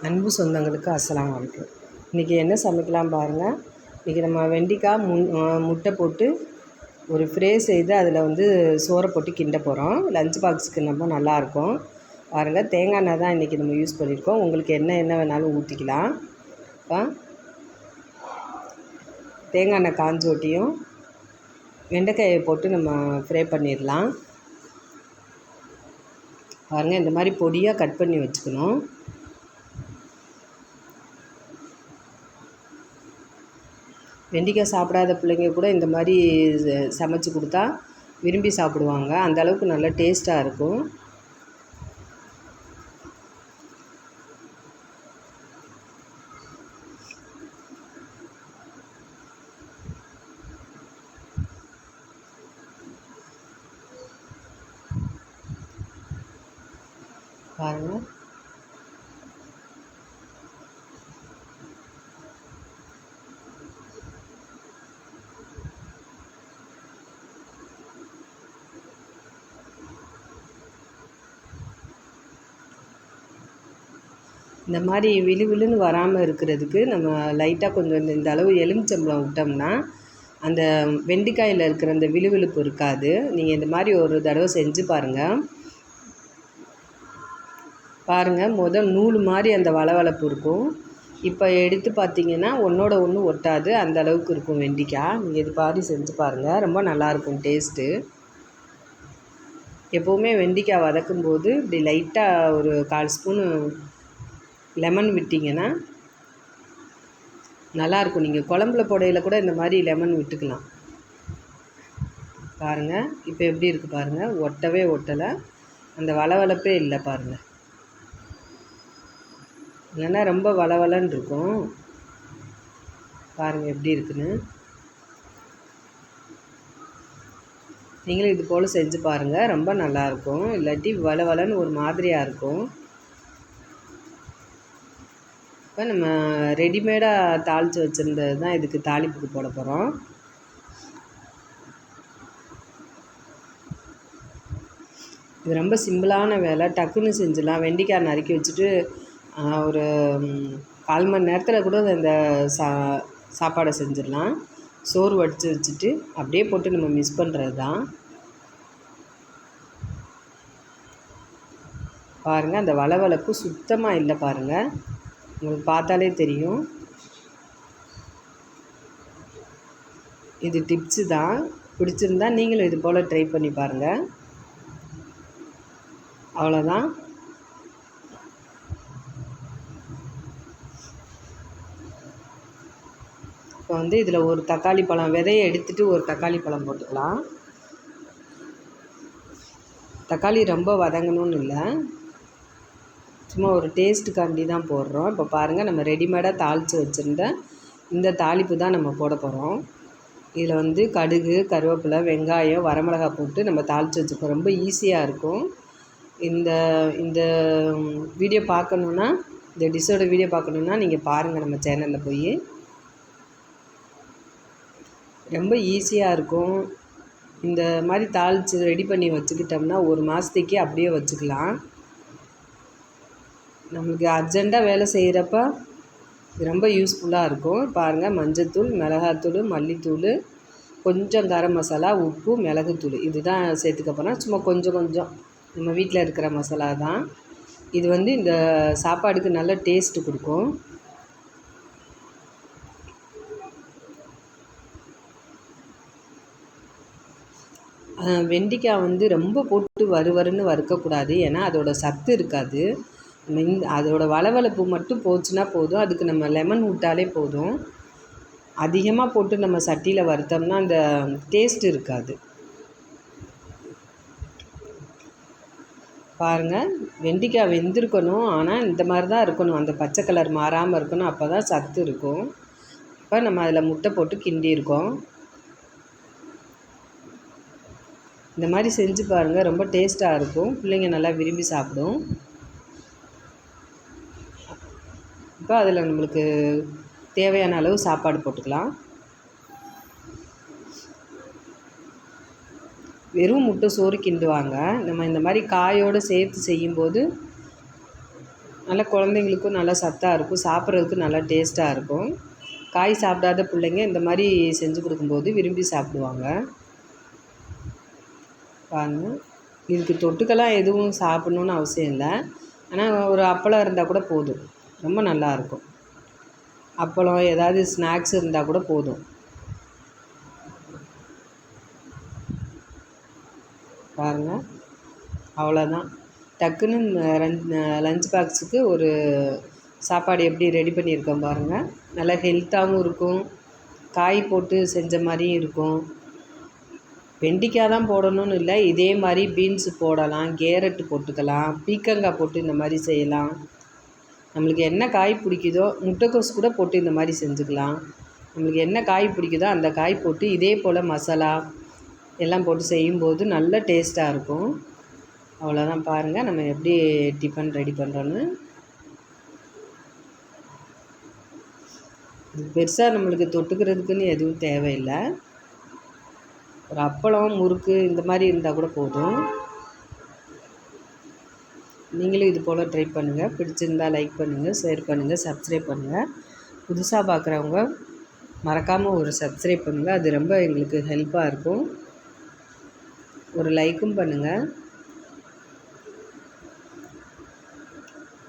அன்பு சொந்தங்களுக்கு அஸ்ஸலாமு அலைக்கும். இன்றைக்கி என்ன சமைக்கலாம் பாருங்கள். இன்றைக்கி நம்ம வெண்டைக்காய் முட்டை போட்டு ஒரு ஃப்ரை செய்து அதில் வந்து சோறை போட்டு கிண்ட போகிறோம். லஞ்ச் பாக்ஸுக்கு ரொம்ப நல்லாயிருக்கும் பாருங்கள். தேங்காய் எண்ணெய் தான் இன்றைக்கி நம்ம யூஸ் பண்ணியிருக்கோம். உங்களுக்கு என்ன வேணாலும் ஊற்றிக்கலாம். தேங்காய் எண்ணெய் காஞ்ச ஒட்டியும் வெண்டைக்காயை போட்டு நம்ம ஃப்ரை பண்ணிடலாம் பாருங்கள். இந்த மாதிரி பொடியாக கட் பண்ணி வச்சுக்கணும். வெண்டைக்காய் சாப்பிடாத பிள்ளைங்க கூட இந்த மாதிரி சமைச்சு கொடுத்தா விரும்பி சாப்பிடுவாங்க. அந்த அளவுக்கு நல்ல டேஸ்ட்டாக இருக்கும். பாருங்கள். இந்த மாதிரி விழுவிழுன்னு வராமல் இருக்கிறதுக்கு நம்ம லைட்டாக கொஞ்சம் இந்த அளவு எலுமிச்சம்பழம் விட்டோம்னா அந்த வெண்டைக்காயில் இருக்கிற அந்த விழுவிழுப்பு இருக்காது. நீங்கள் இந்த மாதிரி ஒரு தடவை செஞ்சு பாருங்கள். நூல் மாதிரி அந்த வளவளப்பு இருக்கும். இப்போ எடுத்து பார்த்திங்கன்னா ஒன்றோட ஒன்று ஒட்டாது, அந்த அளவுக்கு இருக்கும் வெண்டைக்காய். நீங்கள் இது மாதிரி செஞ்சு பாருங்கள், ரொம்ப நல்லாயிருக்கும் டேஸ்ட்டு. எப்போவுமே வெண்டைக்காய் வதக்கும்போது இப்படி லைட்டாக ஒரு 1/4 ஸ்பூனு லெமன் விட்டிங்கன்னா நல்லாயிருக்கும். நீங்கள் குழம்புல போடையில் கூட இந்த மாதிரி லெமன் விட்டுக்கலாம். பாருங்கள் இப்போ எப்படி இருக்குது பாருங்கள். ஒட்டவே ஒட்டலை, அந்த வளவளப்பே இல்லை பாருங்கள். இல்லைன்னா ரொம்ப வளவலன்னு இருக்கும். பாருங்கள் எப்படி இருக்குன்னு. நீங்களும் இது போல் செஞ்சு பாருங்கள், ரொம்ப நல்லாயிருக்கும். இல்லாட்டி வளவலன்னு ஒரு மாதிரியாக இருக்கும். இப்போ நம்ம ரெடிமேடாக தாளித்து வச்சுருந்தது தான் இதுக்கு தாளிப்புக்கு போட போகிறோம். இது ரொம்ப சிம்பிளான வேலை, டக்குன்னு செஞ்சிடலாம். வெண்டைக்காய் நறுக்கி வச்சுட்டு ஒரு 1/4 மணி நேரத்தில் கூட இந்த சாப்பாடை செஞ்சிடலாம். சோறு வடித்து வச்சுட்டு அப்படியே போட்டு நம்ம மிக்ஸ் பண்ணுறது தான். பாருங்கள், அந்த வளவளப்பு சுத்தமாக இல்லை பாருங்கள். உங்களுக்கு பார்த்தாலே தெரியும். இது டிப்ஸு தான். பிடிச்சிருந்தா நீங்களும் இது போல் ட்ரை பண்ணி பாருங்கள். அவ்வளோதான். இப்போ வந்து இதில் ஒரு தக்காளி பழம் விதையை எடுத்துகிட்டு ஒரு தக்காளி பழம் போட்டுக்கலாம். தக்காளி ரொம்ப வதங்கணும்னு இல்லை, சும்மா ஒரு டேஸ்ட்டுக்காண்டி தான் போடுறோம். இப்போ பாருங்கள், நம்ம ரெடிமேடாக தாளித்து வச்சுருந்த இந்த தாளிப்பு தான் நம்ம போட போகிறோம். இதில் வந்து கடுகு, கருவேப்பிலை, வெங்காயம், வரமிளகாய் போட்டு நம்ம தாளித்து வச்சுருக்கோம். ரொம்ப ஈஸியாக இருக்கும். இந்த இந்த வீடியோ பார்க்கணுன்னா, இந்த டிஷ்ஷோட வீடியோ பார்க்கணுன்னா நீங்கள் பாருங்கள் நம்ம சேனலில் போய். ரொம்ப ஈஸியாக இருக்கும். இந்த மாதிரி தாளித்து ரெடி பண்ணி வச்சுக்கிட்டோம்னா 1 மாதத்துக்கே அப்படியே வச்சுக்கலாம். நம்மளுக்கு அர்ஜெண்ட்டாக வேலை செய்கிறப்ப இது ரொம்ப யூஸ்ஃபுல்லாக இருக்கும். பாருங்கள், மஞ்சத்தூள், மிளகாத்தூள், மல்லித்தூள், கொஞ்சம் கரம் மசாலா, உப்பு, மிளகுத்தூள் இது தான் சேர்த்துக்க போகிறோம். சும்மா கொஞ்சம் நம்ம வீட்டில் இருக்கிற மசாலா தான். இது வந்து இந்த சாப்பாடுக்கு நல்ல டேஸ்ட்டு கொடுக்கும். வெண்டைக்காய் வந்து ரொம்ப போட்டு வறுவறுன்னு வறுக்கக்கூடாது, ஏன்னா அதோடய சத்து இருக்காது. அதோடய வளவளப்பு மட்டும் போச்சுன்னா போதும். அதுக்கு நம்ம லெமன் விட்டாலே போதும். அதிகமாக போட்டு நம்ம சட்டியில் வறுத்தோம்னா அந்த டேஸ்ட் இருக்காது. பாருங்கள், வெண்டைக்காய் வெந்திருக்கணும், ஆனால் இந்த மாதிரி தான் இருக்கணும். அந்த பச்சை கலர் மாறாமல் இருக்கணும், அப்போ தான் சத்து இருக்கும். இப்போ நம்ம அதில் முட்டை போட்டு கிண்டியிருக்கோம். இந்த மாதிரி செஞ்சு பாருங்கள், ரொம்ப டேஸ்ட்டாக இருக்கும். பிள்ளைங்க நல்லா விரும்பி சாப்பிடும். இப்போ அதில் நம்மளுக்கு தேவையான அளவு சாப்பாடு போட்டுக்கலாம். வெறும் முட்டை சோறு கிண்டுவாங்க. நம்ம இந்த மாதிரி காயோடு சேர்த்து செய்யும்போது நல்லா குழந்தைங்களுக்கும் நல்லா சத்தாக இருக்கும், சாப்பிட்றதுக்கு நல்லா டேஸ்ட்டாக இருக்கும். காய் சாப்பிடாத பிள்ளைங்க இந்த மாதிரி செஞ்சு கொடுக்கும்போது விரும்பி சாப்பிடுவாங்க. பாருங்க, இதுக்கு தொட்டுக்கெல்லாம் எதுவும் சாப்பிட்ணுன்னு அவசியம் இல்லை. ஆனால் ஒரு அப்பளம் இருந்தால் கூட போதும், ரொம்ப நல்லாயிருக்கும். அப்பளம் ஏதாவது ஸ்நாக்ஸ் இருந்தால் கூட போதும். பாருங்கள், அவ்வளோதான். டக்குன்னு லஞ்ச் பாக்ஸுக்கு ஒரு சாப்பாடு எப்படி ரெடி பண்ணியிருக்கோம் பாருங்கள். நல்லா ஹெல்த்தாகவும் இருக்கும், காய் போட்டு செஞ்ச மாதிரியும் இருக்கும். வெண்டைக்காய் தான் போடணும்னு இல்லை, இதே மாதிரி பீன்ஸு போடலாம், கேரட்டு போட்டுக்கலாம், பீக்கங்காய் போட்டு இந்த மாதிரி செய்யலாம். நம்மளுக்கு என்ன காய் பிடிக்குதோ, முட்டைக்கோஸ் கூட போட்டு இந்த மாதிரி செஞ்சுக்கலாம். நம்மளுக்கு என்ன காய் பிடிக்குதோ அந்த காய் போட்டு இதே போல் மசாலா எல்லாம் போட்டு செய்யும்போது நல்ல டேஸ்ட்டாக இருக்கும். அவ்வளோதான். பாருங்கள் நம்ம எப்படி டிஃபன் ரெடி பண்ணுறோன்னு. இது பெருசாக நம்மளுக்கு தொட்டுக்கிறதுக்குன்னு எதுவும் தேவையில்லை. ஒரு அப்பளம், முறுக்கு இந்த மாதிரி இருந்தால் கூட போதும். நீங்களும் இது போல் ட்ரை பண்ணுங்கள். பிடிச்சிருந்தால் லைக் பண்ணுங்கள், ஷேர் பண்ணுங்கள், சப்ஸ்கிரைப் பண்ணுங்கள். புதுசாக பார்க்குறவங்க மறக்காமல் ஒரு சப்ஸ்கிரைப் பண்ணுங்கள், அது ரொம்ப எங்களுக்கு ஹெல்ப்பாக இருக்கும். ஒரு லைக்கும் பண்ணுங்கள்.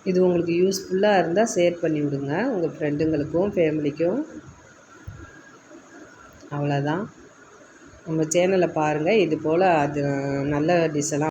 இது உங்களுக்கு யூஸ்ஃபுல்லாக இருந்தால் ஷேர் பண்ணி விடுங்க உங்கள் ஃப்ரெண்டுங்களுக்கும் ஃபேமிலிக்கும். அவ்வளோதான். நம்ம சேனலை பாருங்கள், இது போல் அது நல்ல டிஷ்ஷெல்லாம்